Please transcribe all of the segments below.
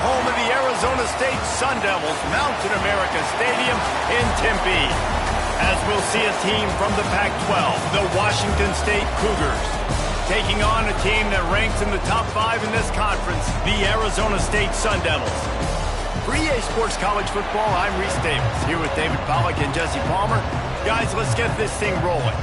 home of the Arizona State Sun Devils, Mountain America Stadium in Tempe. As we'll see a team from the Pac-12, the Washington State Cougars, taking on a team that ranks in the top 5 in this conference, the Arizona State Sun Devils. For EA Sports College Football, I'm Reese Davis, here with David Pollack and Jesse Palmer. Guys, let's get this thing rolling.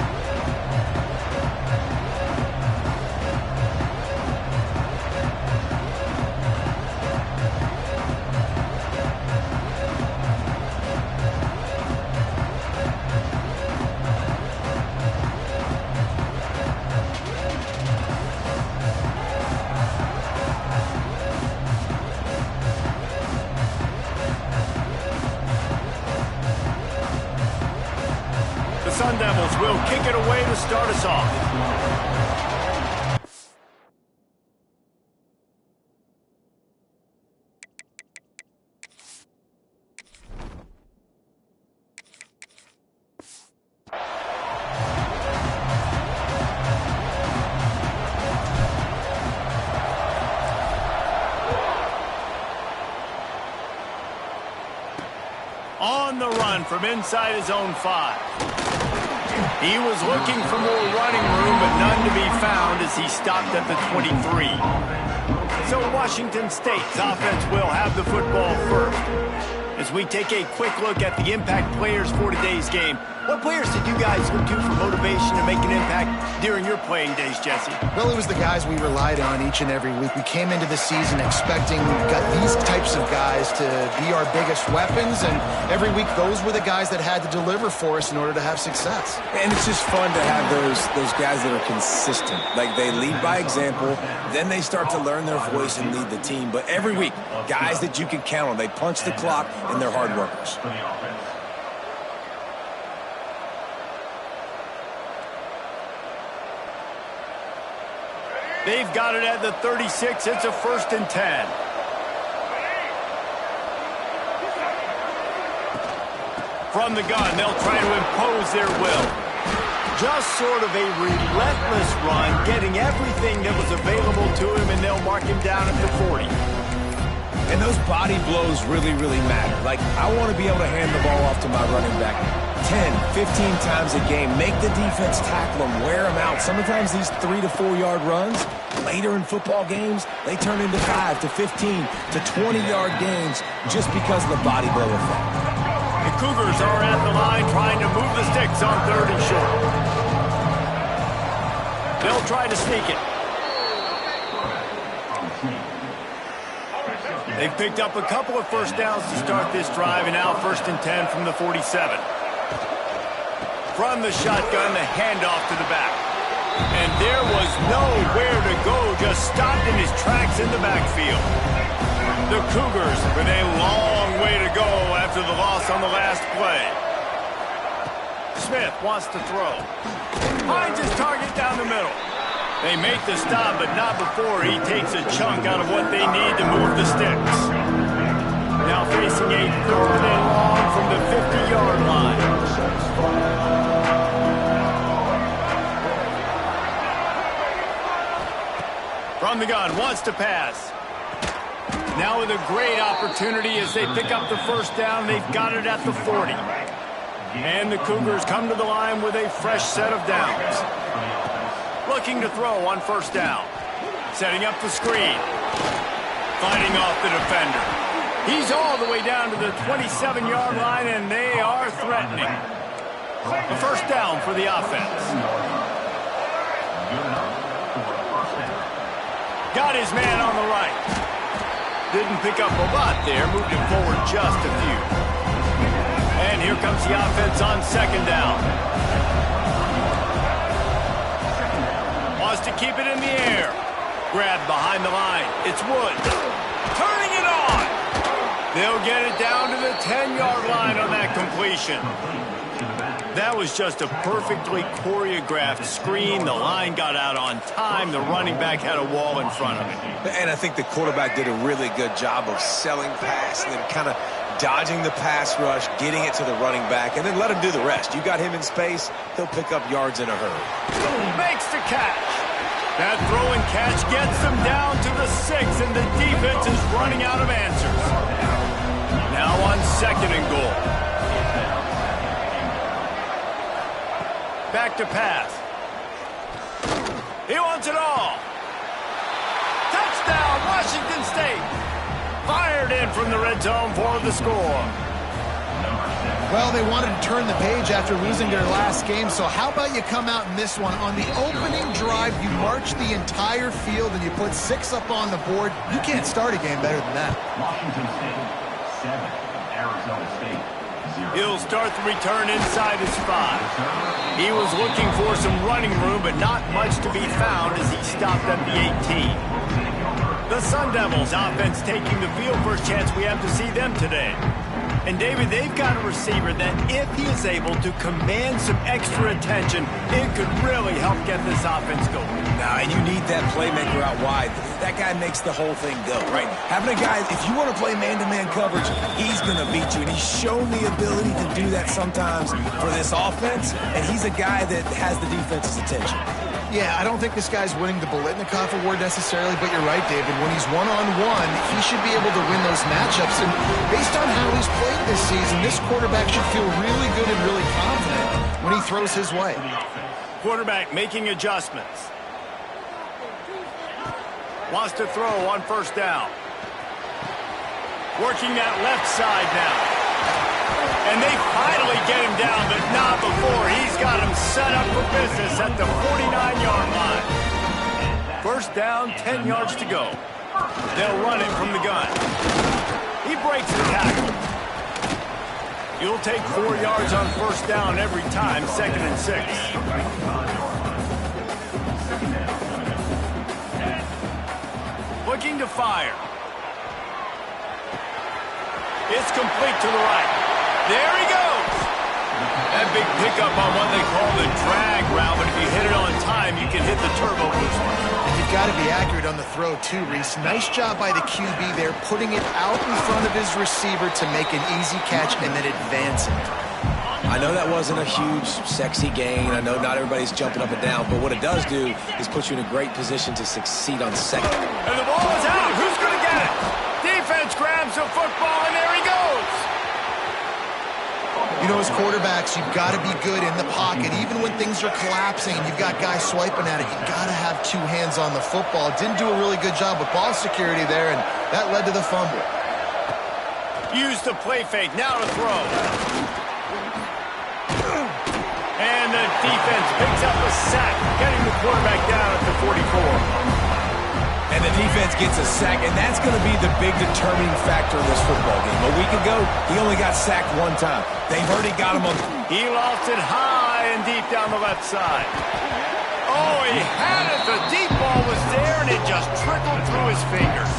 Sun Devils will kick it away to start us off. On the run from inside his own 5. He was looking for more running room, but none to be found as he stopped at the 23. So Washington State's offense will have the football first. As we take a quick look at the impact players for today's game, what players did you guys look to for motivation to make an impact during your playing days, Jesse? Well, it was the guys we relied on each and every week. We came into the season expecting these types of guys to be our biggest weapons, and every week those were the guys that had to deliver for us in order to have success. And it's just fun to have those guys that are consistent. Like, they lead by example, then they start to learn their voice and lead the team. But every week, guys that you can count on. They punch the clock, and they're hard workers. They've got it at the 36. It's a 1st and 10. From the gun, they'll try to impose their will. Just sort of a relentless run, getting everything that was available to him, and they'll mark him down at the 40. And those body blows really, really matter. Like, I want to be able to hand the ball off to my running back 10, 15 times a game. Make the defense tackle them, wear them out. Sometimes these 3 to 4 yard runs, later in football games, they turn into 5 to 15 to 20-yard gains just because of the body blow effect. The Cougars are at the line trying to move the sticks on 3rd and short. They'll try to sneak it. They've picked up a couple of first downs to start this drive, and now 1st and 10 from the 47. From the shotgun, the handoff to the back. And there was nowhere to go, just stopped in his tracks in the backfield. The Cougars with a long way to go after the loss on the last play. Smith wants to throw. Finds his target down the middle. They make the stop, but not before he takes a chunk out of what they need to move the sticks. Now facing a 3rd and long from the 50-yard line. From the gun, wants to pass. Now with a great opportunity as they pick up the first down. They've got it at the 40. And the Cougars come to the line with a fresh set of downs. Looking to throw on 1st down. Setting up the screen. Fighting off the defender. He's all the way down to the 27-yard line, and they are threatening. A 1st down for the offense. Got his man on the right. Didn't pick up a lot there. Moved him forward just a few. And here comes the offense on 2nd down. Wants to keep it in the air. Grabbed behind the line. It's Wood. Turning it on. They'll get it down to the 10-yard line on that completion. That was just a perfectly choreographed screen. The line got out on time. The running back had a wall in front of him. And I think the quarterback did a really good job of selling pass and then kind of dodging the pass rush, getting it to the running back, and then let him do the rest. You got him in space, he'll pick up yards in a hurry. Makes the catch. That throw and catch gets them down to the 6, and the defense is running out of answers. Now on 2nd and goal. Back to pass. He wants it all. Touchdown, Washington State. Fired in from the red zone for the score. Well, they wanted to turn the page after losing their last game, so how about you come out in this one? On the opening drive, you march the entire field and you put 6 up on the board. You can't start a game better than that. Washington State, 7. Arizona State, 0. He'll start the return inside his 5. He was looking for some running room, but not much to be found as he stopped at the 18. The Sun Devils offense taking the field. First chance we have to see them today. And, David, they've got a receiver that if he is able to command some extra attention, it could really help get this offense going. Nah, and you need that playmaker out wide. That guy makes the whole thing go, right? Having a guy, if you want to play man-to-man coverage, he's going to beat you. And he's shown the ability to do that sometimes for this offense. And he's a guy that has the defense's attention. Yeah, I don't think this guy's winning the Biletnikoff Award necessarily, but you're right, David. When he's one-on-one, he should be able to win those matchups. And based on how he's played this season, this quarterback should feel really good and really confident when he throws his way. Quarterback making adjustments. Wants to throw on 1st down. Working that left side now. And they finally get him down, but not before. He's got him set up for business at the 49-yard line. 1st down, 10 yards to go. They'll run it from the gun. He breaks the tackle. You'll take 4 yards on 1st down every time, 2nd and 6. Looking to fire. It's complete to the right. There he goes. That big pickup on what they call the drag route, but if you hit it on time, you can hit the turbo booster. You've got to be accurate on the throw, too, Reese. Nice job by the QB there, putting it out in front of his receiver to make an easy catch and then advance it. I know that wasn't a huge, sexy gain. I know not everybody's jumping up and down, but what it does do is put you in a great position to succeed on 2nd. And the ball is out. Who's going to get it? Defense grabs the football, and there he goes. You know, as quarterbacks, you've got to be good in the pocket. Even when things are collapsing and you've got guys swiping at it, you've got to have 2 hands on the football. Didn't do a really good job with ball security there, and that led to the fumble. Use the play fake. Now to throw. And the defense picks up a sack, getting the quarterback down at the 44. And the defense gets a sack, and that's going to be the big determining factor in this football game. A week ago, he only got sacked 1 time. They've already got him on. He lost it high and deep down the left side. Oh, he had it. The deep ball was there, and it just trickled through his fingers.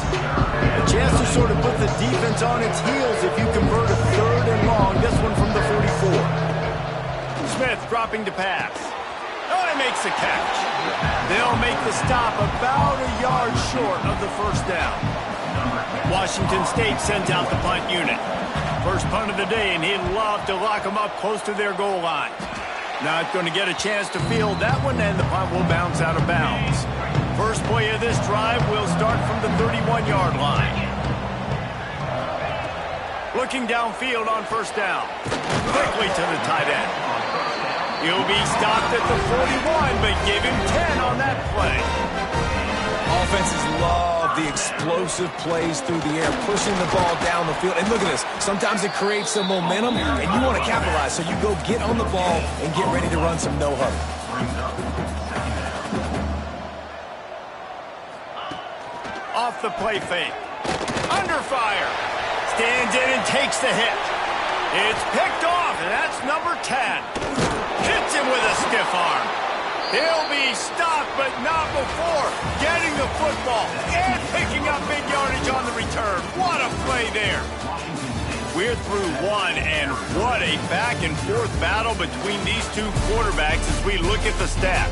A chance to sort of put the defense on its heels if you convert a 3rd and long. This one from the 44. Smith dropping to pass. Oh, he makes the catch. They'll make the stop about a yard short of the 1st down. Washington State sends out the punt unit. First punt of the day, and he'd love to lock them up close to their goal line. Not going to get a chance to field that one, and the punt will bounce out of bounds. First play of this drive will start from the 31-yard line. Looking downfield on 1st down. Quickly to the tight end. He'll be stopped at the 41, but give him 10 on that play. Offenses love the explosive plays through the air, pushing the ball down the field. And look at this. Sometimes it creates some momentum, and you want to capitalize. So you go get on the ball and get ready to run some no-huddle. Off the play fake. Under fire. Stands in and takes the hit. It's picked off, and that's number 10. Hits him with a stiff arm. He'll be stopped, but not before getting the football and picking up big yardage on the return. What a play there. We're through 1, and what a back-and-forth battle between these 2 quarterbacks as we look at the stats.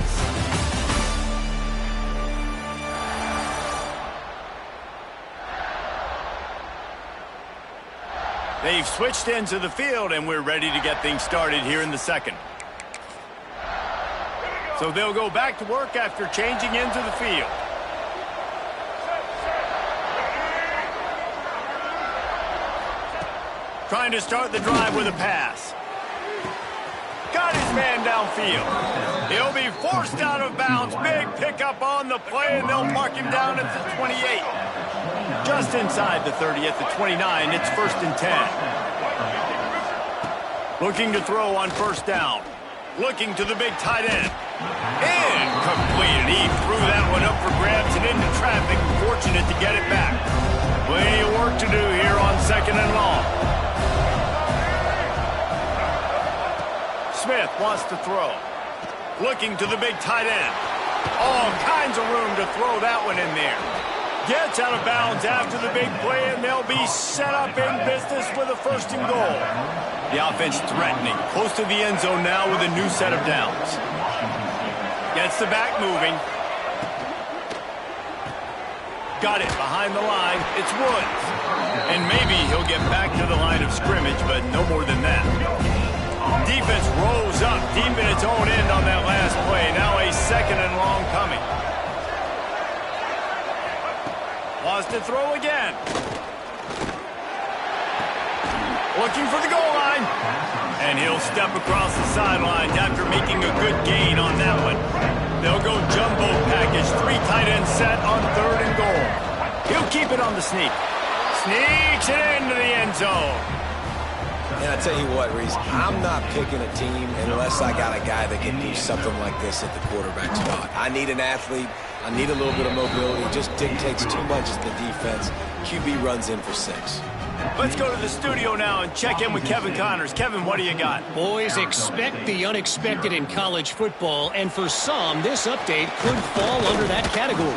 They've switched ends of the field, and we're ready to get things started here in the 2nd. So they'll go back to work after changing into the field. Trying to start the drive with a pass. Got his man downfield. He'll be forced out of bounds. Big pickup on the play, and they'll mark him down at the 28. Just inside the 30 at the 29. It's 1st and 10. Looking to throw on 1st down. Looking to the big tight end. Incomplete. He threw that one up for grabs and into traffic. Fortunate to get it back. Plenty of work to do here on 2nd and long. Smith wants to throw. Looking to the big tight end. All kinds of room to throw that one in there. Gets out of bounds after the big play, and they'll be set up in business with a 1st and goal. The offense threatening. Close to the end zone now with a new set of downs. Gets the back moving. Got it behind the line. It's Woods. And maybe he'll get back to the line of scrimmage, but no more than that. Defense rolls up deep in its own end on that last play. Now a 2nd and long coming. Wants to throw again. Looking for the goal line. And he'll step across the sidelines after making a good gain on that one. They'll go jumbo package. 3 tight ends set on 3rd and goal. He'll keep it on the sneak. Sneaks it into the end zone. And I tell you what, Reese, I'm not picking a team unless I got a guy that can do something like this at the quarterback spot. I need an athlete. I need a little bit of mobility. It just dictates too much as the defense. QB runs in for 6. Let's go to the studio now and check in with Kevin Connors. Kevin, what do you got? Boys, expect the unexpected in college football, and for some, this update could fall under that category.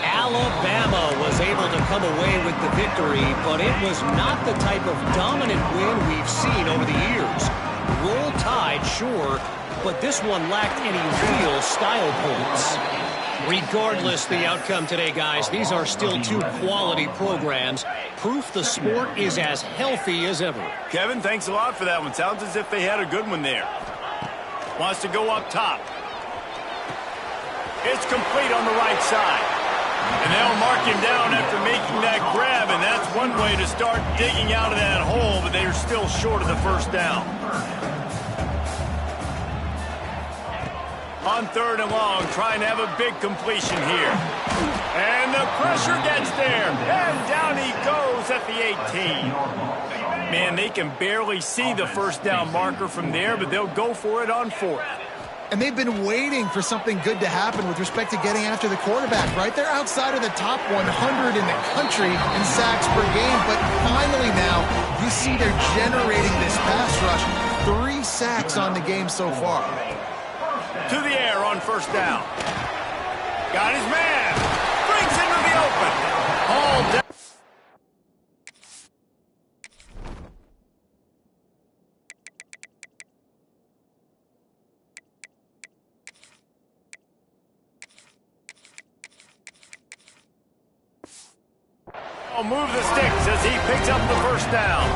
Alabama was able to come away with the victory, but it was not the type of dominant win we've seen over the years. Roll Tide, sure, but this one lacked any real style points. Regardless the outcome today, guys, these are still 2 quality programs. Proof the sport is as healthy as ever. Kevin, thanks a lot for that one. Sounds as if they had a good one there. Wants to go up top. It's complete on the right side. And they'll mark him down after making that grab, and that's one way to start digging out of that hole, but they're still short of the 1st down. On 3rd and long, trying to have a big completion here. And the pressure gets there. And down he goes at the 18. Man, they can barely see the 1st down marker from there, but they'll go for it on 4th. And they've been waiting for something good to happen with respect to getting after the quarterback, right? They're outside of the top 100 in the country in sacks per game, but finally now you see they're generating this pass rush. 3 sacks on the game so far. To the air on 1st down. Got his man. Brings into the open. All down. Move the sticks as he picks up the 1st down.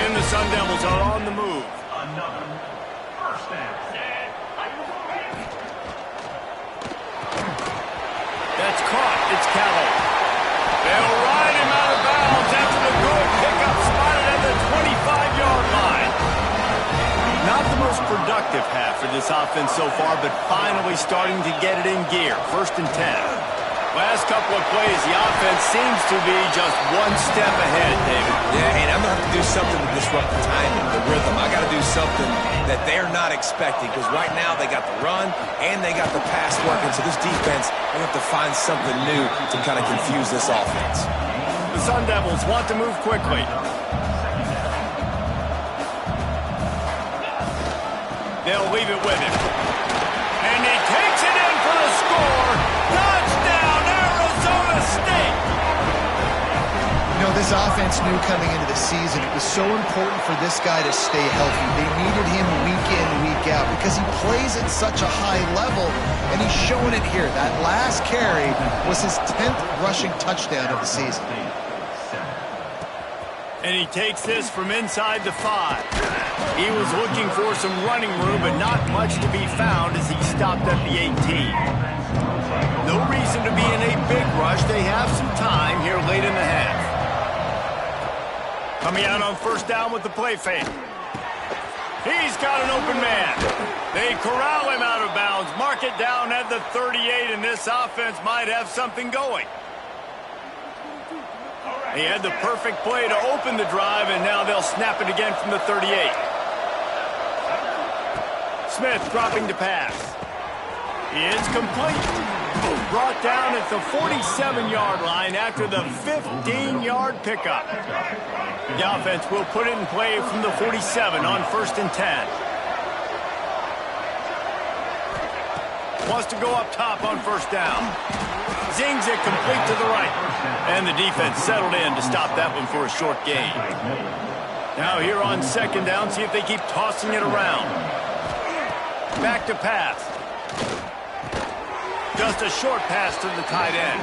And the Sun Devils are on the move. Another 1st down. That's caught. It's Callow. They'll ride him out of bounds after the good pickup spotted at the 25-yard line. Not the most productive half for this offense so far, but finally starting to get it in gear. 1st and 10. Last couple of plays, the offense seems to be just one step ahead, David. Yeah, and I'm going to have to do something to disrupt the timing, the rhythm. I got to do something that they're not expecting, because right now they got the run and they got the pass working. So this defense, they have to find something new to kind of confuse this offense. The Sun Devils want to move quickly. They'll leave it with him. And he takes it in for the score. Touchdown, Arizona State! You know, this offense knew coming into the season it was so important for this guy to stay healthy. They needed him week in, week out because he plays at such a high level, and he's showing it here. That last carry was his 10th rushing touchdown of the season. And he takes this from inside the 5. He was looking for some running room, but not much to be found as he stopped at the 18. No reason to be in a big rush. They have some time here late in the half. Coming out on first down with the play fake. He's got an open man. They corral him out of bounds. Mark it down at the 38, and this offense might have something going. He had the perfect play to open the drive, and now they'll snap it again from the 38. Smith dropping to pass. It's complete. Brought down at the 47-yard line after the 15-yard pickup. The offense will put it in play from the 47 on 1st and 10. Wants to go up top on first down. Zings it complete to the right. And the defense settled in to stop that one for a short gain. Now here on 2nd down, see if they keep tossing it around. Back to pass. Just a short pass to the tight end.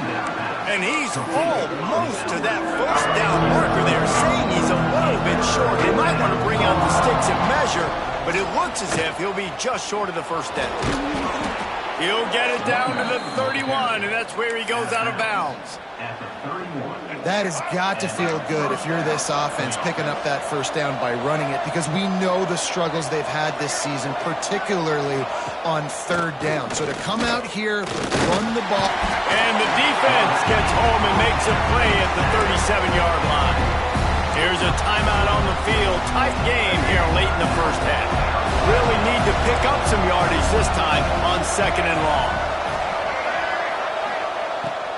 And he's almost to that first down marker there, saying he's a little bit short. They might want to bring out the sticks and measure, but it looks as if he'll be just short of the first down. He'll get it down to the 31, and that's where he goes out of bounds. That has got to feel good if you're this offense picking up that first down by running it, because we know the struggles they've had this season, particularly on 3rd down. So to come out here, run the ball. And the defense gets home and makes a play at the 37-yard line. Here's a timeout on the field. Tight game here late in the first half. Really need to pick up some yardage this time on 2nd and long.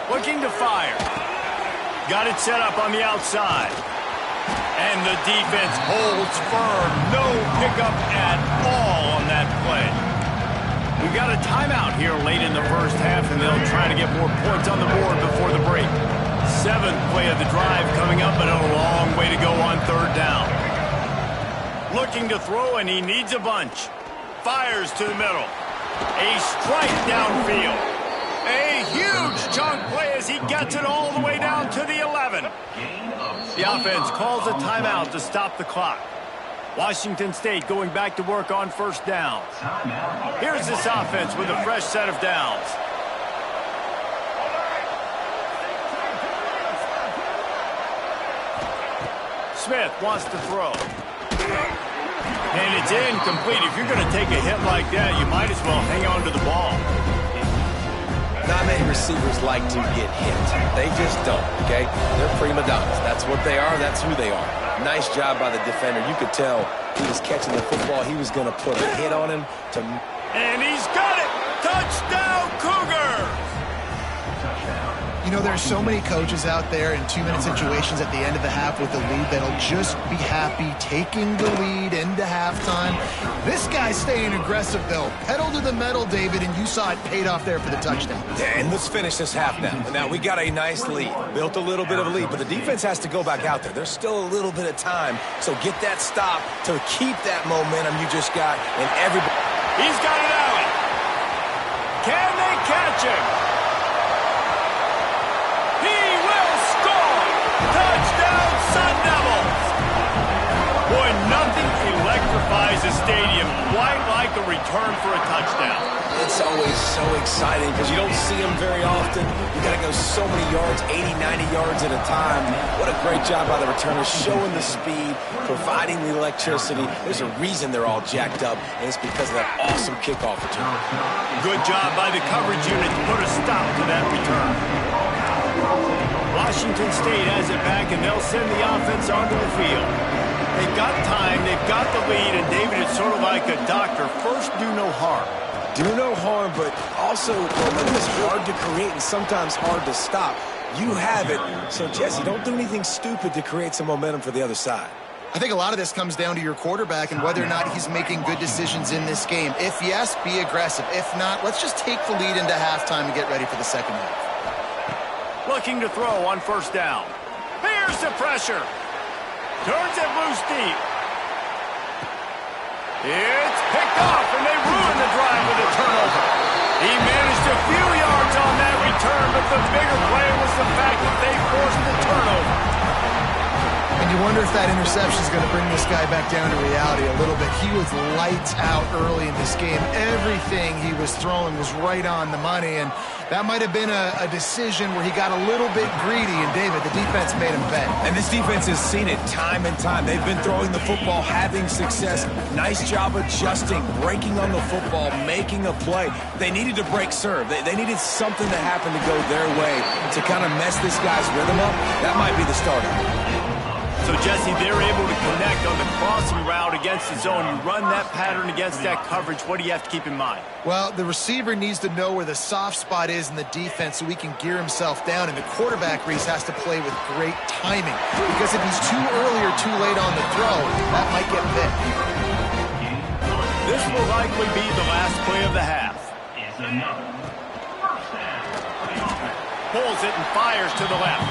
Looking to fire. Got it set up on the outside. And the defense holds firm. No pickup at all on that play. We've got a timeout here late in the first half, and they'll try to get more points on the board before the break. 7th play of the drive coming up, but a long way to go on 3rd down. Looking to throw, and he needs a bunch. Fires to the middle. A strike downfield. A huge chunk play as he gets it all the way down to the 11. The offense calls a timeout to stop the clock. Washington State going back to work on first down. Here's this offense with a fresh set of downs. Smith wants to throw. And it's incomplete. If you're going to take a hit like that, you might as well hang on to the ball. Not many receivers like to get hit. They just don't, okay? They're prima donnas. That's what they are. That's who they are. Nice job by the defender. You could tell he was catching the football. He was going to put a hit on him. And he's got it! Touchdown, Cougars! You know, there's so many coaches out there in 2-minute situations at the end of the half with the lead that'll just be happy taking the lead into halftime. This guy's staying aggressive, though. Pedal to the metal, David, and you saw it paid off there for the touchdown. Yeah, and let's finish this half now. Now, we got a nice lead. Built a little bit of a lead, but the defense has to go back out there. There's still a little bit of time, so get that stop to keep that momentum you just got, and everybody... He's got it out. Can they catch him? Touchdown, Sun Devils! Boy, nothing electrifies a stadium quite like a return for a touchdown. It's always so exciting because you don't see them very often. You got to go so many yards, 80, 90 yards at a time. What a great job by the returners, showing the speed, providing the electricity. There's a reason they're all jacked up, and it's because of that awesome kickoff return. Good job by the coverage unit to put a stop to that return. Washington State has it back, and they'll send the offense onto the field. They've got time, they've got the lead, and David, it's sort of like a doctor. First, do no harm. Do no harm, but also, momentum is hard to create and sometimes hard to stop. You have it, so Jesse, don't do anything stupid to create some momentum for the other side. I think a lot of this comes down to your quarterback and whether or not he's making good decisions in this game. If yes, be aggressive. If not, let's just take the lead into halftime and get ready for the second half. Looking to throw on first down. Here's the pressure. Turns it loose deep. It's picked off, and they ruin the drive with a turnover. He managed a few yards on that return, but the bigger play was the fact that they forced the turnover. And you wonder if that interception is going to bring this guy back down to reality a little bit. He was lights out early in this game. Everything he was throwing was right on the money, and that might have been a decision where he got a little bit greedy, and David, the defense made him pay. And this defense has seen it time and time. They've been throwing the football, having success. Nice job adjusting, breaking on the football, making a play. They needed to break serve. They needed something to happen to go their way to kind of mess this guy's rhythm up. That might be the starter. So, Jesse, they're able to connect on the crossing route against the zone. You run that pattern against that coverage. What do you have to keep in mind? Well, the receiver needs to know where the soft spot is in the defense so he can gear himself down, and the quarterback, Reese, has to play with great timing, because if he's too early or too late on the throw, that might get picked. This will likely be the last play of the half. Pulls it and fires to the left.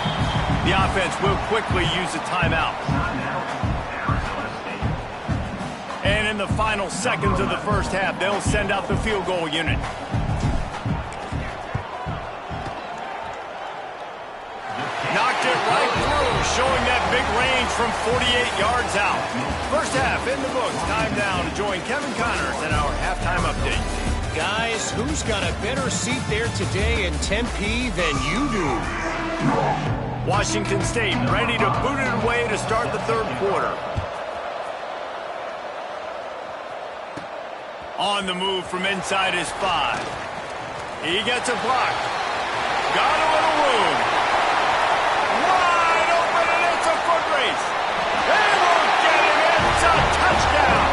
The offense will quickly use a timeout. And in the final seconds of the first half, they'll send out the field goal unit. Knocked it right through, showing that big range from 48 yards out. First half in the books. Time now to join Kevin Connors in our halftime update. Guys, who's got a better seat there today in Tempe than you do? Washington State ready to boot it away to start the third quarter. On the move from inside his 5. He gets a block. Got a little room. Wide open, and it's a foot race. They won't get him. It's a touchdown.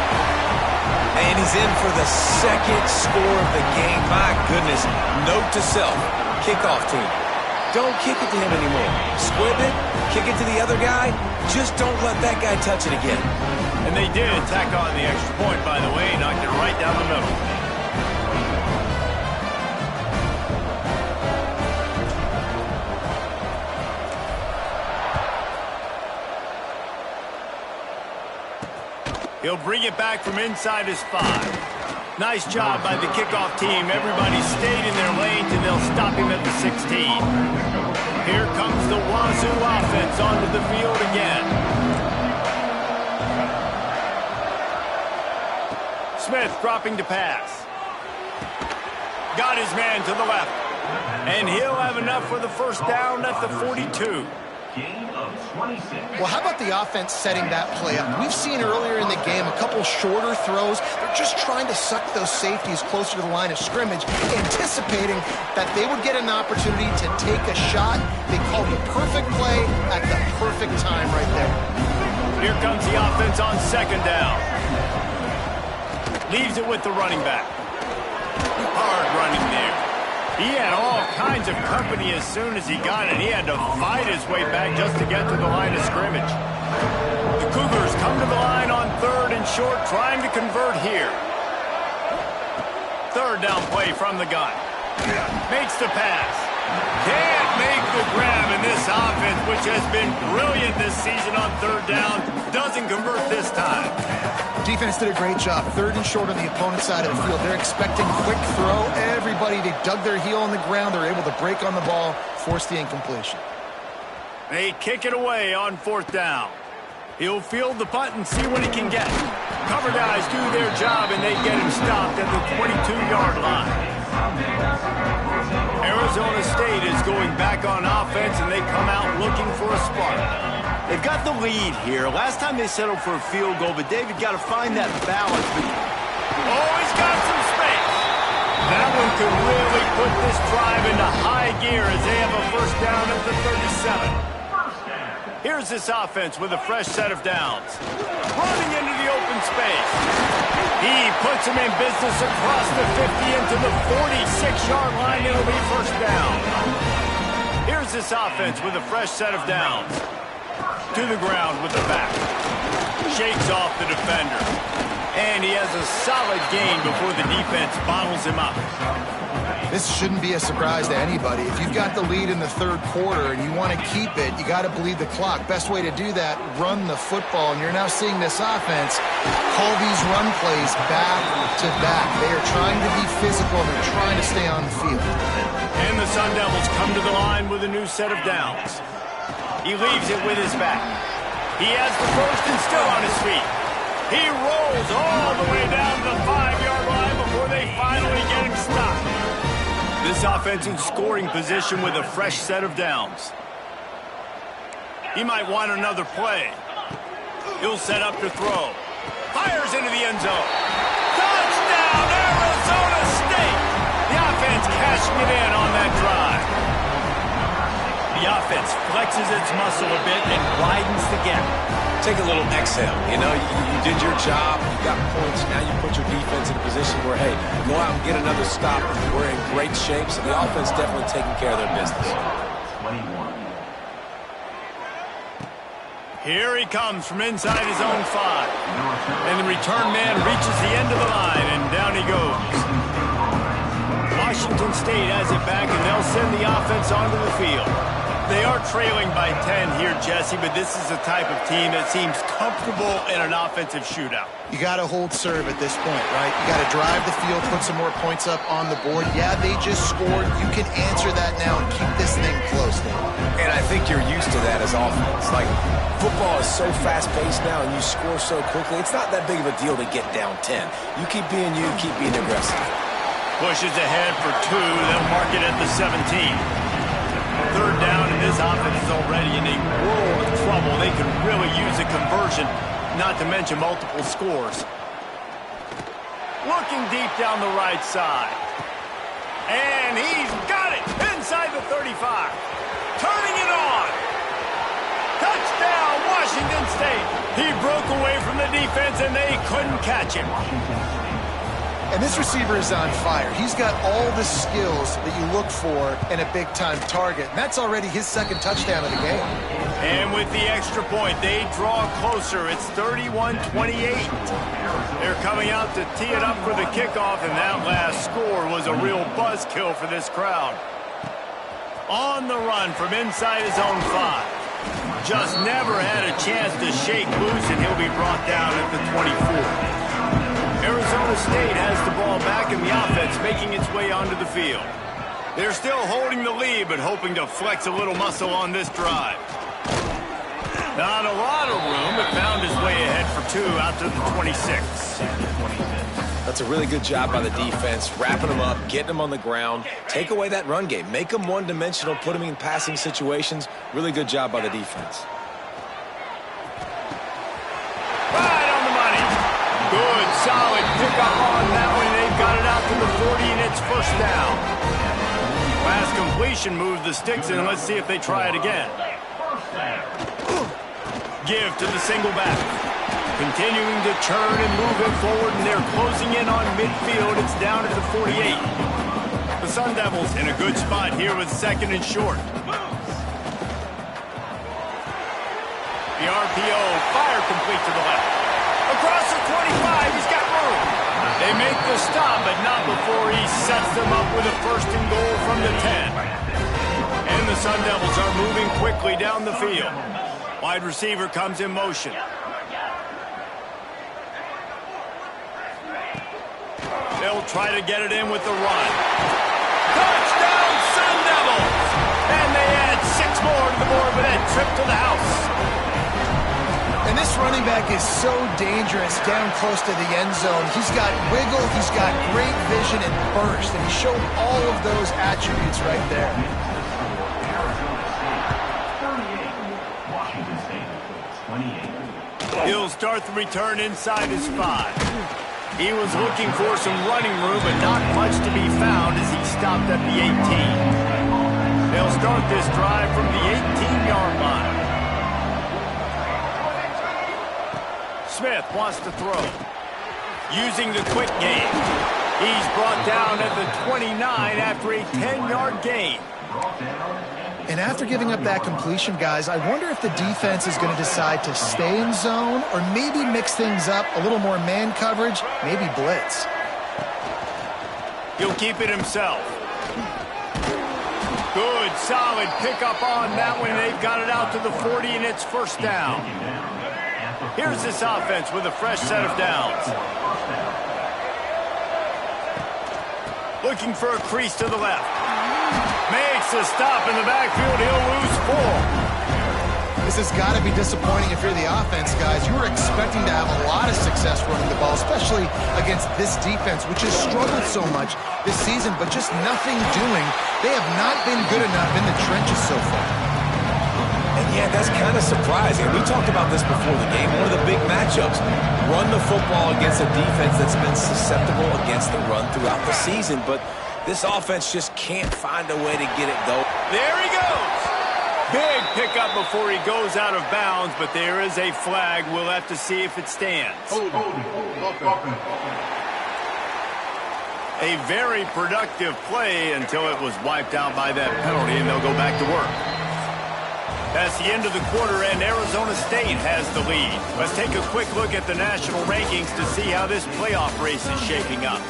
And he's in for the second score of the game. My goodness. Note to self, kickoff team. Don't kick it to him anymore. Squib it, kick it to the other guy. Just don't let that guy touch it again. And they did tack on the extra point, by the way. Knocked it right down the middle. He'll bring it back from inside his 5. Nice job by the kickoff team. Everybody stayed in their lanes, and they'll stop him at the 16. Here comes the Wazoo offense onto the field again. Smith dropping to pass. Got his man to the left. And he'll have enough for the first down at the 42. Well, how about the offense setting that play up? We've seen earlier in the game a couple shorter throws. They're just trying to suck those safeties closer to the line of scrimmage, anticipating that they would get an opportunity to take a shot. They called the perfect play at the perfect time right there. Here comes the offense on second down. Leaves it with the running back. Hard running there. He had all kinds of company as soon as he got it. He had to fight his way back just to get to the line of scrimmage. The Cougars come to the line on third and short, trying to convert here. Third down play from the gun. Makes the pass. Can't make the grab, and this offense, which has been brilliant this season on third down, doesn't convert this time. Defense did a great job. Third and short on the opponent's side of the field. They're expecting quick throw. Everybody, they dug their heel on the ground. They're able to break on the ball, force the incompletion. They kick it away on fourth down. He'll field the punt and see what he can get. Cover guys do their job, and they get him stopped at the 22-yard line. Arizona State is going back on offense, and they come out looking for a spark. They've got the lead here. Last time they settled for a field goal, but David got to find that balance. Oh, he's got some space. That one could really put this drive into high gear as they have a first down at the 37. Here's this offense with a fresh set of downs. Running into the open space. He puts him in business across the 50 into the 46-yard line. It'll be first down. Here's this offense with a fresh set of downs. To the ground with the back. Shakes off the defender. And he has a solid gain before the defense bottles him up. This shouldn't be a surprise to anybody. If you've got the lead in the third quarter and you want to keep it, you got to bleed the clock. Best way to do that, run the football. And you're now seeing this offense call these run plays back to back. They are trying to be physical, and they're trying to stay on the field. And the Sun Devils come to the line with a new set of downs. He leaves it with his back. He has the first and still on his feet. He rolls all the way down to the 5-yard line before they finally get him stopped. This offense in scoring position with a fresh set of downs. He might want another play. He'll set up to throw. Fires into the end zone. Touchdown, Arizona State! The offense cashing it in on that drive. The offense flexes its muscle a bit and widens the gap. Take a little exhale. You know, you did your job. You got points. Now you put your defense in a position where, hey, go out and get another stop. We're in great shape, so the offense definitely taking care of their business. 21. Here he comes from inside his own 5. And the return man reaches the end of the line, and down he goes. Washington State has it back, and they'll send the offense onto the field. They are trailing by 10 here, Jesse, but this is the type of team that seems comfortable in an offensive shootout. You got to hold serve at this point, right? You got to drive the field, put some more points up on the board. Yeah, they just scored. You can answer that now and keep this thing close, Dave. And I think you're used to that as offense. Like, football is so fast-paced now, and you score so quickly. It's not that big of a deal to get down 10. You keep being you, keep being aggressive. Pushes ahead for 2. They'll mark it at the 17. Third down, and this offense is already in a world of trouble. They could really use a conversion, not to mention multiple scores. Looking deep down the right side. And he's got it inside the 35. Turning it on. Touchdown, Washington State. He broke away from the defense, and they couldn't catch him. And this receiver is on fire. He's got all the skills that you look for in a big-time target. And that's already his second touchdown of the game. And with the extra point, they draw closer. It's 31-28. They're coming out to tee it up for the kickoff, and that last score was a real buzzkill for this crowd. On the run from inside his own 5. Just never had a chance to shake loose, and he'll be brought down at the 24. Arizona State has the ball back, and the offense making its way onto the field. They're still holding the lead, but hoping to flex a little muscle on this drive. Not a lot of room, but found his way ahead for 2 out to the 26. That's a really good job by the defense, wrapping them up, getting them on the ground. Take away that run game. Make them one-dimensional, put them in passing situations. Really good job by the defense. Right on the money. Good, solid pickup on that one. They've got it out to the 40, and it's first down. Last completion moved the sticks in. Let's see if they try it again. Give to the single back. Continuing to churn and move it forward, and they're closing in on midfield. It's down to the 48. The Sun Devils in a good spot here with second and short. The RPO, fire complete to the left. Across the 25, he's got room. They make the stop, but not before he sets them up with a first and goal from the 10. And the Sun Devils are moving quickly down the field. Wide receiver comes in motion. They'll try to get it in with the run. Touchdown, Sun Devils! And they add 6 more to the board with that trip to the house. And this running back is so dangerous down close to the end zone. He's got wiggle, he's got great vision and burst, and he showed all of those attributes right there. He'll start the return inside his 5. He was looking for some running room, but not much to be found as he stopped at the 18. They'll start this drive from the 18-yard line. Smith wants to throw. Using the quick game. He's brought down at the 29 after a 10-yard gain. And after giving up that completion, guys, I wonder if the defense is going to decide to stay in zone or maybe mix things up, a little more man coverage, maybe blitz. He'll keep it himself. Good, solid pickup on that one. They've got it out to the 40, and it's first down. Here's this offense with a fresh set of downs. Looking for a crease to the left. Makes a stop in the backfield. He'll lose 4. This has got to be disappointing if you're the offense, guys. You were expecting to have a lot of success running the ball, especially against this defense, which has struggled so much this season, but just nothing doing. They have not been good enough in the trenches so far. And yeah, that's kind of surprising. We talked about this before the game. One of the big matchups, run the football against a defense that's been susceptible against the run throughout the season. But this offense just can't find a way to get it going. There he goes. Big pickup before he goes out of bounds, but there is a flag. We'll have to see if it stands. A very productive play until it was wiped out by that penalty, and they'll go back to work. That's the end of the quarter, and Arizona State has the lead. Let's take a quick look at the national rankings to see how this playoff race is shaping up.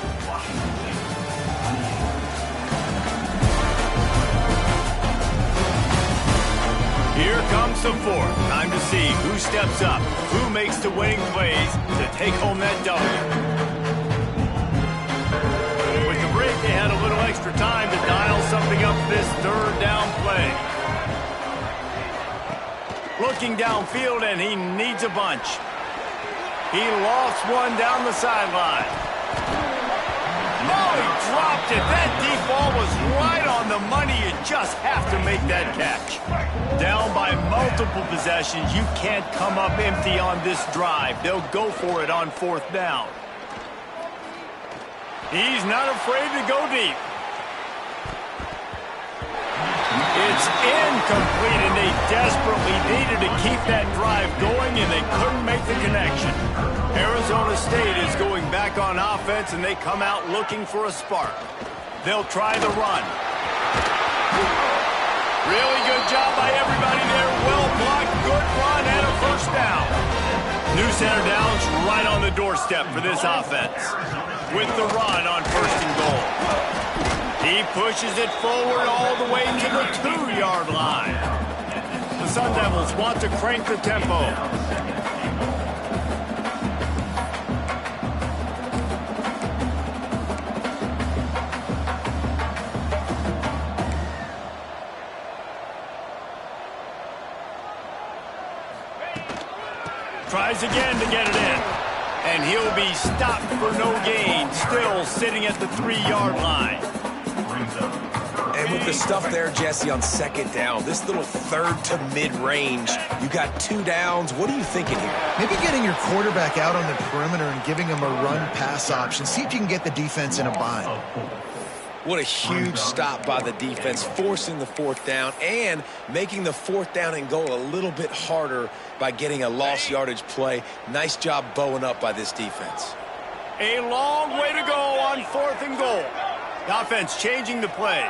Here comes the fourth. Time to see who steps up, who makes the winning plays to take home that W. With the break, they had a little extra time to dial something up this third down play. Looking downfield, and he needs a bunch. He lost one down the sideline. Oh, he dropped it. That deep ball was right on the money. You just have to make that catch. Down by multiple possessions. You can't come up empty on this drive. They'll go for it on fourth down. He's not afraid to go deep. It's incomplete, and they desperately needed to keep that drive going, and they couldn't make the connection. Arizona State is going back on offense, and they come out looking for a spark. They'll try the run. Really good job by everybody there. Well blocked, good run, and a first down. New center downs right on the doorstep for this offense. With the run on first and goal. He pushes it forward all the way to the 2-yard line. The Sun Devils want to crank the tempo. Tries again to get it in. And he'll be stopped for no gain, still sitting at the 3-yard line. And with the stuff there, Jesse, on second down, this little third to mid-range, you got 2 downs. What are you thinking here? Maybe getting your quarterback out on the perimeter and giving him a run-pass option. See if you can get the defense in a bind. What a huge stop by the defense, forcing the fourth down and making the fourth down and goal a little bit harder by getting a lost yardage play. Nice job bowing up by this defense. A long way to go on fourth and goal. The offense changing the play.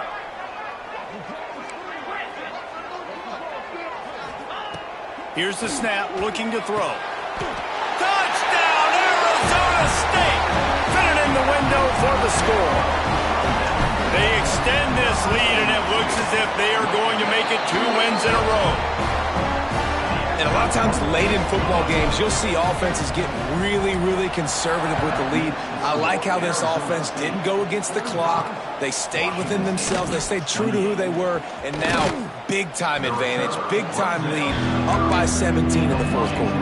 Here's the snap, looking to throw. Touchdown, Arizona State! Fit it in the window for the score. They extend this lead, and it looks as if they are going to make it 2 wins in a row. And a lot of times late in football games, you'll see offenses get really, really conservative with the lead. I like how this offense didn't go against the clock. They stayed within themselves. They stayed true to who they were. And now, big-time advantage, big-time lead, up by 17 in the fourth quarter.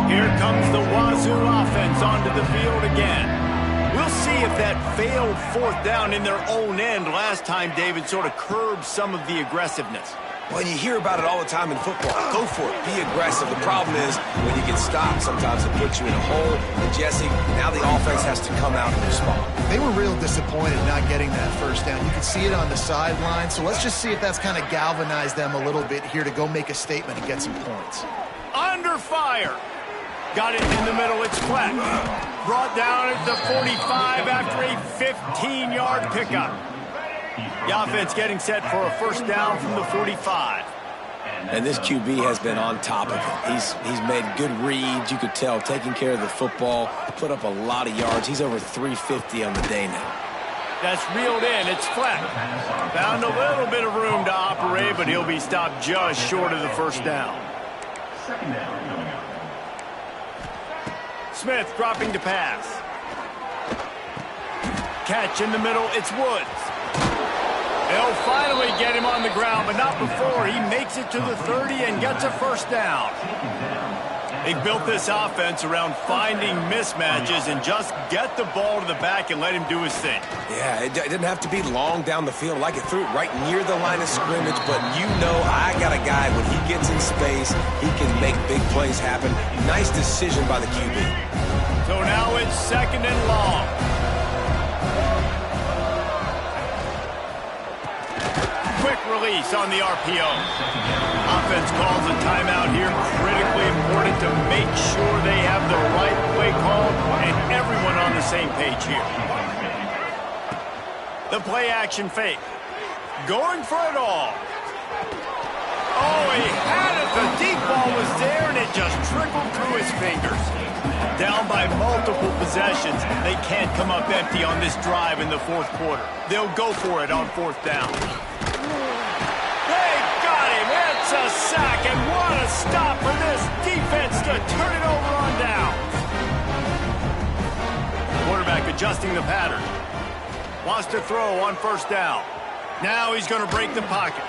Here comes the Wazoo offense onto the field again. We'll see if that failed fourth down in their own end last time, David, sort of curbed some of the aggressiveness. Well, you hear about it all the time in football. Go for it. Be aggressive. The problem is when you get stopped, sometimes it puts you in a hole. And Jesse, now the offense has to come out and respond. They were real disappointed not getting that first down. You could see it on the sideline. So let's just see if that's kind of galvanized them a little bit here to go make a statement and get some points. Under fire. Got it in the middle. It's flat. Brought down at the 45 after a 15-yard pickup. The offense getting set for a first down from the 45. And this QB has been on top of it. He's made good reads, you could tell, taking care of the football, put up a lot of yards. He's over 350 on the day now. That's reeled in. It's flat. Found a little bit of room to operate, but he'll be stopped just short of the first down. Second down coming up. Smith dropping to pass. Catch in the middle. It's Woods. They'll finally get him on the ground, but not before he makes it to the 30 and gets a first down. They've built this offense around finding mismatches and just get the ball to the back and let him do his thing. Yeah, it didn't have to be long down the field. Like it threw it right near the line of scrimmage, but you know I got a guy, when he gets in space, he can make big plays happen. Nice decision by the QB. So now it's 2nd and long. Quick release on the RPO. Offense calls a timeout here. Critically important to make sure they have the right play call and everyone on the same page here. The play action fake. Going for it all. Oh, he had it. The deep ball was there and it just trickled through his fingers. Down by multiple possessions. They can't come up empty on this drive in the 4th quarter. They'll go for it on 4th down. It's a sack, and what a stop for this defense to turn it over on down. Quarterback adjusting the pattern. Wants to throw on 1st down. Now he's going to break the pocket.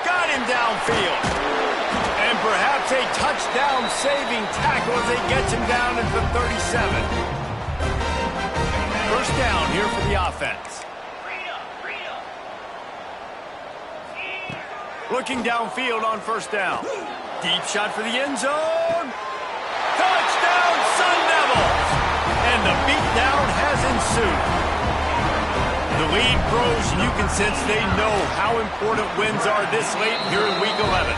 Got him downfield. And perhaps a touchdown-saving tackle as he gets him down at the 37. 1st down here for the offense. Looking downfield on 1st down. Deep shot for the end zone. Touchdown, Sun Devils! And the beatdown has ensued. The lead grows, and you can sense they know how important wins are this late here in Week 11.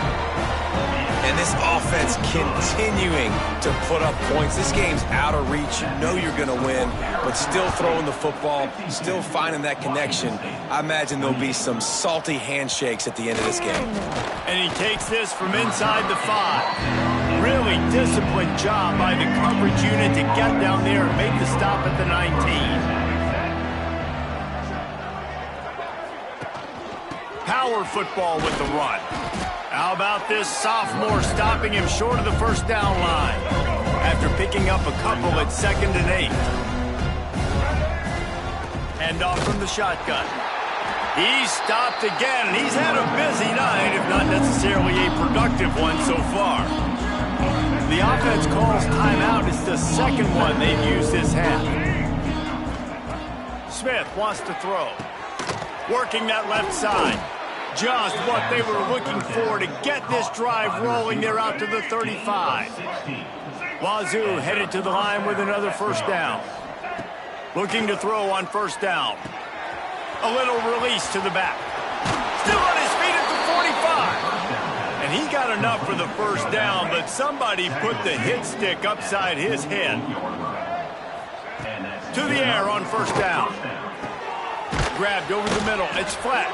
And this offense continuing to put up points. This game's out of reach. You know you're going to win, but still throwing the football, still finding that connection. I imagine there'll be some salty handshakes at the end of this game. And he takes this from inside the 5. Really disciplined job by the coverage unit to get down there and make the stop at the 19. Power football with the run. How about this sophomore stopping him short of the 1st down line after picking up a couple at 2nd and 8. Hand off from the shotgun. He's stopped again, and he's had a busy night, if not necessarily a productive one so far. The offense calls timeout. It's the 2nd one they've used this half. Smith wants to throw. Working that left side. Just what they were looking for to get this drive rolling. They're out to the 35. Wazoo headed to the line with another 1st down. Looking to throw on 1st down. A little release to the back. Still on his feet at the 45. And he got enough for the 1st down, but somebody put the hit stick upside his head. To the air on 1st down. Grabbed over the middle. It's flat.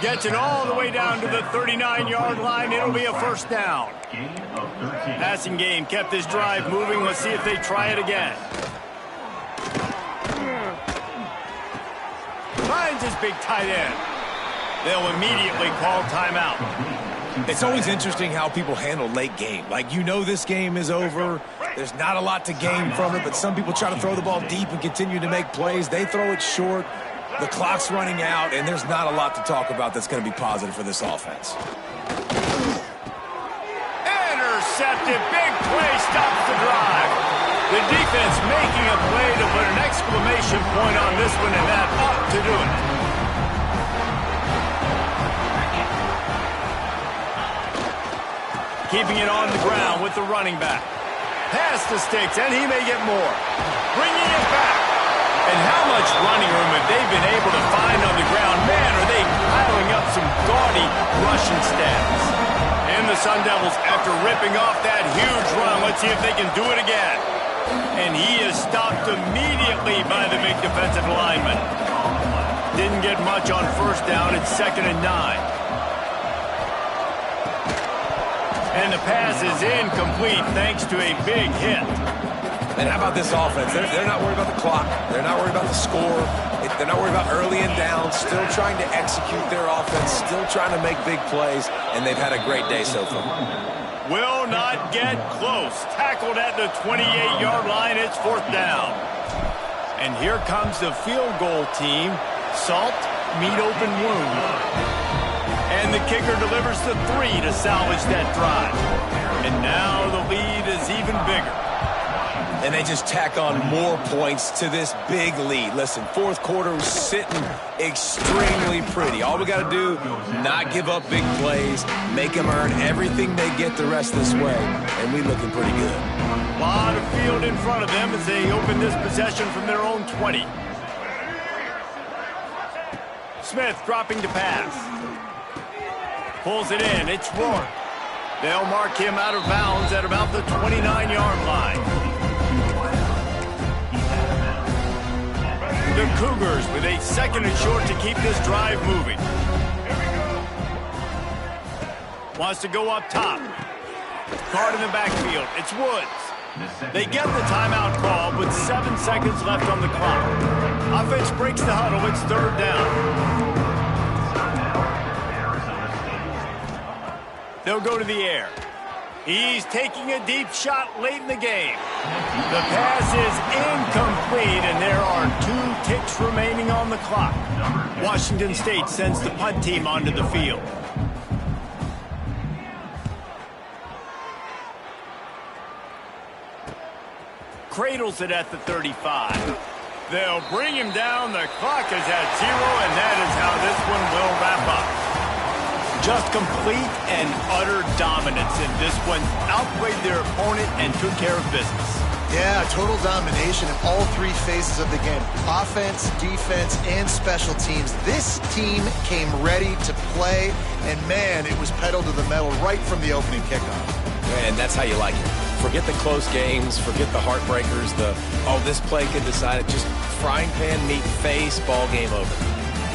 Gets it all the way down to the 39-yard line. It'll be a 1st down. Passing game kept this drive moving. Let's see if they try it again. Finds his big tight end. They'll immediately call timeout. It's always interesting how people handle late game. Like, you know this game is over. There's not a lot to gain from it, but some people try to throw the ball deep and continue to make plays. They throw it short. The clock's running out, and there's not a lot to talk about that's going to be positive for this offense. Intercepted. Big play stops the drive. The defense making a play to put an exclamation point on this one, and that ought to do it. Keeping it on the ground with the running back. Pass the sticks, and he may get more. Bringing it back. And how much running room have they been able to find on the ground? Man, are they piling up some gaudy rushing stats. And the Sun Devils, after ripping off that huge run, let's see if they can do it again. And he is stopped immediately by the big defensive lineman. Didn't get much on 1st down. It's 2nd and 9. And the pass is incomplete thanks to a big hit. And how about this offense? They're not worried about the clock. They're not worried about the score. They're not worried about early and down. Still trying to execute their offense. Still trying to make big plays. And they've had a great day so far. Will not get close. Tackled at the 28-yard line. It's 4th down. And here comes the field goal team. Salt, meet open wound. And the kicker delivers the 3 to salvage that drive. And now the lead is even bigger. And they just tack on more points to this big lead. Listen, fourth quarter was sitting extremely pretty. All we got to do, not give up big plays, make them earn everything they get the rest of this way, and we looking pretty good. A lot of field in front of them as they open this possession from their own 20. Smith dropping to pass. Pulls it in. It's Rourke. They'll mark him out of bounds at about the 29-yard line. The Cougars with a 2nd and short to keep this drive moving. Wants to go up top. Guard in the backfield. It's Woods. They get the timeout call with 7 seconds left on the clock. Offense breaks the huddle. It's 3rd down. They'll go to the air. He's taking a deep shot late in the game. The pass is incomplete, and there are 2 ticks remaining on the clock. Washington State sends the punt team onto the field. Cradles it at the 35. They'll bring him down. The clock is at 0, and that is how this one will wrap up. Just complete and utter dominance in this one. Outplayed their opponent and took care of business. Yeah, total domination in all 3 phases of the game. Offense, defense, and special teams. This team came ready to play, and man, it was pedal to the metal right from the opening kickoff. Man, that's how you like it. Forget the close games, forget the heartbreakers, this play could decide it. Just frying pan, meat face, ball game over.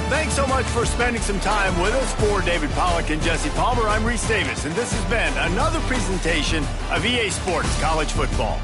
Thanks so much for spending some time with us. For David Pollack and Jesse Palmer, I'm Reese Davis, and this has been another presentation of EA Sports College Football.